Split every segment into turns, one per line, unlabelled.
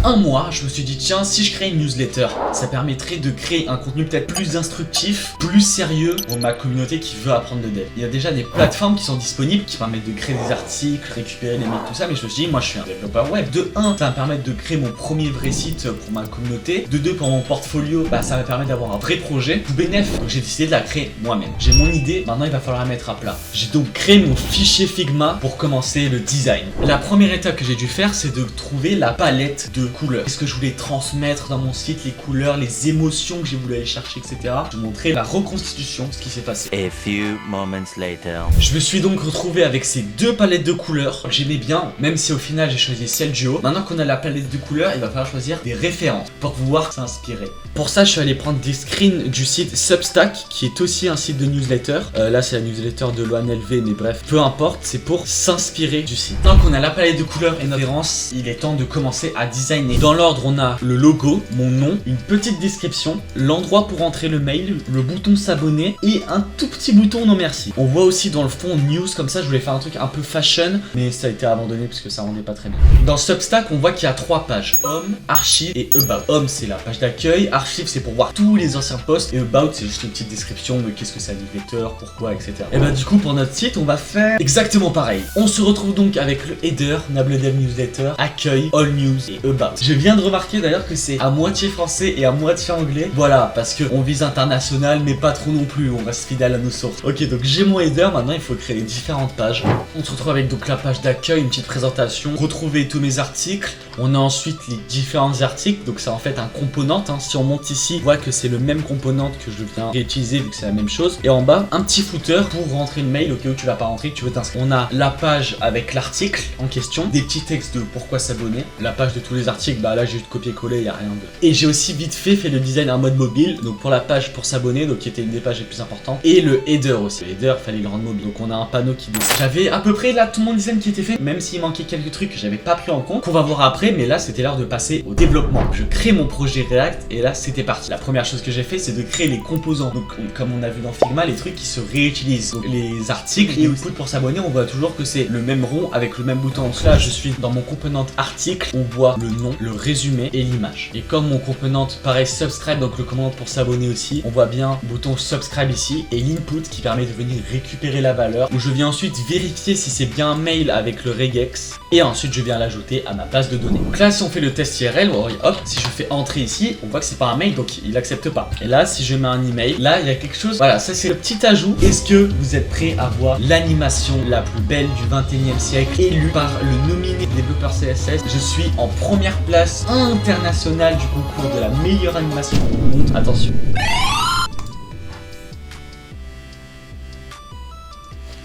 un mois, je me suis dit tiens, si je crée une newsletter, ça permettrait de créer un contenu peut-être plus instructif, plus sérieux pour ma communauté qui veut apprendre le dev. Il y a déjà des plateformes qui sont disponibles qui permettent de créer des articles, récupérer les mails, tout ça, mais je me suis dit moi je suis un développeur web. De 1, ça va me permettre de créer mon premier vrai site pour ma communauté. De 2, pour mon portfolio, ça va me permettre d'avoir un vrai projet. Tout bénef, donc j'ai décidé de la créer moi-même. J'ai mon idée, maintenant il va falloir la mettre à plat. J'ai donc créé mon fichier Figma pour commencer le design. La première étape que j'ai dû faire, c'est de trouver la palette de couleurs. Qu'est-ce que je voulais transmettre dans mon site, les couleurs, les émotions que j'ai voulu aller chercher, etc. Je vais vous montrer la reconstitution, ce qui s'est passé.
A few moments later.
Je me suis donc retrouvé avec ces deux palettes de couleurs. J'aimais bien, même si au final j'ai choisi celle du haut. Maintenant qu'on a la palette de couleurs, il va falloir choisir des références pour pouvoir s'inspirer. Pour ça, je suis allé prendre des screens du site Substack, qui est aussi un site de newsletter. Là, c'est la newsletter de Loan LV, mais bref, peu importe, c'est pour s'inspirer du site. Tant qu'on a la palette de couleurs et nos références, il est temps de commencer à designer. Dans l'ordre, on a le logo, mon nom, une petite description, l'endroit pour entrer le mail, le bouton s'abonner et un tout petit bouton non merci. On voit aussi dans le fond news, comme ça, je voulais faire un truc un peu fashion, mais ça a été abandonné parce que ça rendait pas très bien. Dans Substack, on voit qu'il y a 3 pages: Home, Archive et About. Home, c'est la page d'accueil. Archive, c'est pour voir tous les anciens posts. Et About, c'est juste une petite description de qu'est-ce que c'est un newsletter, pourquoi, etc. Et bah du coup, pour notre site, on va faire exactement pareil. On se retrouve donc avec le header, Nable Dev Newsletter, accueil, All News et About. Je viens de remarquer d'ailleurs que c'est à moitié français et à moitié anglais. Voilà, parce qu'on vise international, mais pas trop non plus. On reste fidèle à nos sources. Ok, donc j'ai mon header. Maintenant, il faut créer les différentes pages. On se retrouve avec donc la page d'accueil, une petite présentation, retrouver tous mes articles. On a ensuite les différents articles, donc c'est en fait un component. Si on monte ici, on voit que c'est le même component que je viens réutiliser vu que c'est la même chose. Et en bas, un petit footer pour rentrer le mail au cas où tu vas pas rentrer, que tu veux t'inscrire. On a la page avec l'article en question, des petits textes de pourquoi s'abonner. La page de tous les articles, là j'ai juste copier-coller, il y a rien de. Et j'ai aussi vite fait le design en mode mobile, donc pour la page pour s'abonner, donc qui était une des pages les plus importantes. Et le header aussi. Le header, fallait le rendre mobile. Donc on a un panneau qui descend. J'avais à peu près là tout mon design qui était fait, même s'il manquait quelques trucs que j'avais pas pris en compte, qu'on va voir après, mais là c'était l'heure de passer au développement. Je crée mon projet React et là c'était parti. La première chose que j'ai fait, c'est de créer les composants. Donc comme on a vu dans Figma, les trucs qui se réutilisent. Donc les articles et output pour s'abonner, on voit toujours que c'est le même rond avec le même bouton. Donc là je suis dans mon component article, on voit le nom, le résumé et l'image. Et comme mon component pareil subscribe, donc le commande pour s'abonner aussi, on voit bien le bouton subscribe ici et l'input qui permet de venir récupérer la valeur, où je viens ensuite vérifier si c'est bien un mail avec le regex et ensuite je viens l'ajouter à ma base de données. Donc là si on fait le test IRL, hop, si je fais entrer ici, on voit que c'est pas un mail donc il accepte pas. Et là si je mets un email, là il y a quelque chose, voilà, ça c'est le petit ajout. Est-ce que vous êtes prêts à voir l'animation la plus belle du 21e siècle, élue par le nominé développeur CSS? Je suis en première place internationale du concours de la meilleure animation au monde. Attention.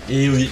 Et oui.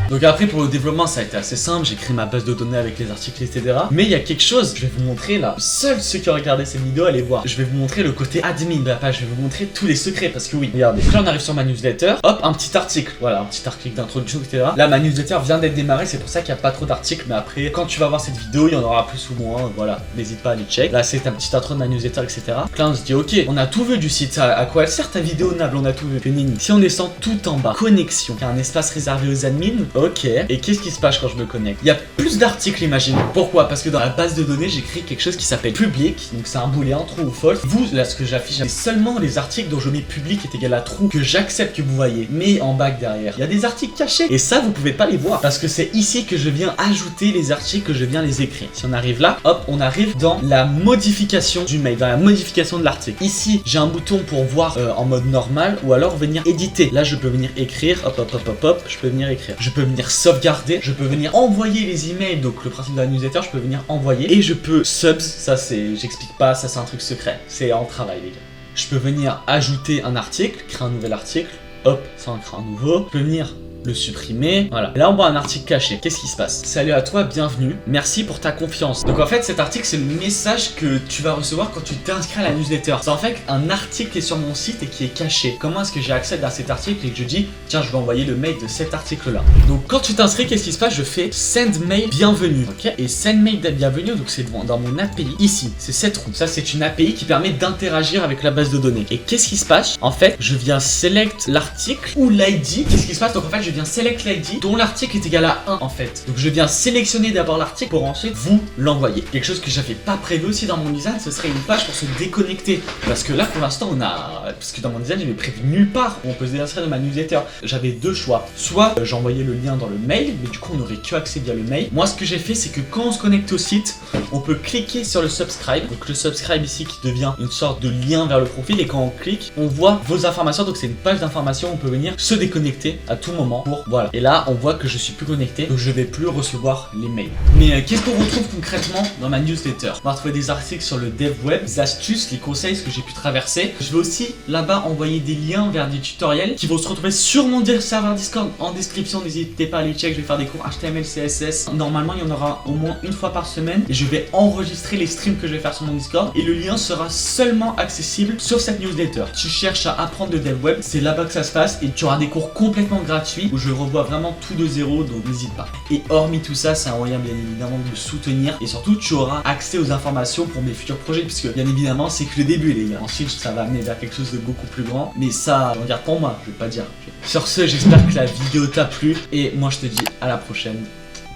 Donc après pour le développement ça a été assez simple, j'ai créé ma base de données avec les articles etc. Mais il y a quelque chose, je vais vous montrer là, seuls ceux qui ont regardé cette vidéo allez voir. Je vais vous montrer le côté admin de la page, je vais vous montrer tous les secrets parce que oui, regardez. Donc là on arrive sur ma newsletter, hop un petit article, voilà un petit article d'introduction etc. Là ma newsletter vient d'être démarrée, c'est pour ça qu'il n'y a pas trop d'articles, mais après quand tu vas voir cette vidéo il y en aura plus ou moins, voilà, n'hésite pas à les check. Là c'est un petit intro de ma newsletter etc. Donc là on se dit ok, on a tout vu du site, à quoi elle sert ta vidéo Nable, on a tout vu. Si on descend tout en bas, connexion, il y a un espace réservé aux admins, ok, et qu'est-ce qui se passe quand je me connecte? Il y a plus d'articles, imagine. Pourquoi? Parce que dans la base de données, j'ai créé quelque chose qui s'appelle public. Donc c'est un booléen, true ou false. Vous, là, ce que j'affiche, c'est seulement les articles dont je mets public est égal à true que j'accepte que vous voyez. Mais en back derrière, il y a des articles cachés. Et ça, vous pouvez pas les voir. Parce que c'est ici que je viens ajouter les articles que je viens les écrire. Si on arrive là, hop, on arrive dans la modification du mail, dans la modification de l'article. Ici, j'ai un bouton pour voir en mode normal ou alors venir éditer. Là, je peux venir écrire, hop, hop, hop, hop, hop, je peux venir écrire. Je peux venir sauvegarder, je peux venir envoyer les emails, donc le principe de la newsletter, je peux venir envoyer et je peux subs, ça c'est, j'explique pas, ça c'est un truc secret, c'est en travail les gars. Je peux venir ajouter un article, créer un nouvel article, hop, ça en crée un nouveau, je peux venir le supprimer, voilà. Et là on voit un article caché, qu'est-ce qui se passe? Salut à toi, bienvenue, merci pour ta confiance. Donc en fait cet article c'est le message que tu vas recevoir quand tu t'inscris à la newsletter. C'est en fait un article qui est sur mon site et qui est caché. Comment est-ce que j'ai accès à cet article et que je dis tiens je vais envoyer le mail de cet article là. Donc quand tu t'inscris, qu'est-ce qui se passe? Je fais send mail bienvenue, ok? Et send mail bienvenue, donc c'est dans mon API ici, c'est cette roue. Ça c'est une API qui permet d'interagir avec la base de données. Et qu'est-ce qui se passe? En fait je viens select l'article ou l'ID. Qu'est-ce qui se passe? Donc en fait je je viens select l'ID dont l'article est égal à 1 en fait. Donc je viens sélectionner d'abord l'article pour ensuite vous l'envoyer. Quelque chose que j'avais pas prévu aussi dans mon design, ce serait une page pour se déconnecter. Parce que là pour l'instant parce que dans mon design j'avais prévu nulle part où on peut se désinscrire de ma newsletter. J'avais deux choix. Soit j'envoyais le lien dans le mail, mais du coup on n'aurait que accès via le mail. Moi ce que j'ai fait, c'est que quand on se connecte au site, on peut cliquer sur le subscribe. Donc le subscribe ici qui devient une sorte de lien vers le profil, et quand on clique, on voit vos informations. Donc c'est une page d'information, on peut venir se déconnecter à tout moment pour voilà. Et là on voit que je suis plus connecté, donc je vais plus recevoir les mails. Mais qu'est-ce qu'on retrouve concrètement dans ma newsletter? On va retrouver des articles sur le dev web, des astuces, les conseils, ce que j'ai pu traverser. Je vais aussi là-bas envoyer des liens vers des tutoriels qui vont se retrouver sur mon serveur Discord en description. N'hésitez pas à les check. Je vais faire des cours HTML, CSS. Normalement il y en aura au moins une fois par semaine, et je vais enregistrer les streams que je vais faire sur mon Discord, et le lien sera seulement accessible sur cette newsletter. Tu cherches à apprendre le dev web, c'est là-bas que ça se passe, et tu auras des cours complètement gratuits où je revois vraiment tout de zéro, donc n'hésite pas. Et hormis tout ça, c'est un moyen bien évidemment de me soutenir, et surtout tu auras accès aux informations pour mes futurs projets, puisque bien évidemment c'est que le début les gars. Ensuite ça va amener vers quelque chose de beaucoup plus grand, mais ça, je veux dire pour moi, je vais pas dire. Sur ce, j'espère que la vidéo t'a plu, et moi je te dis à la prochaine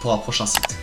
pour un prochain site.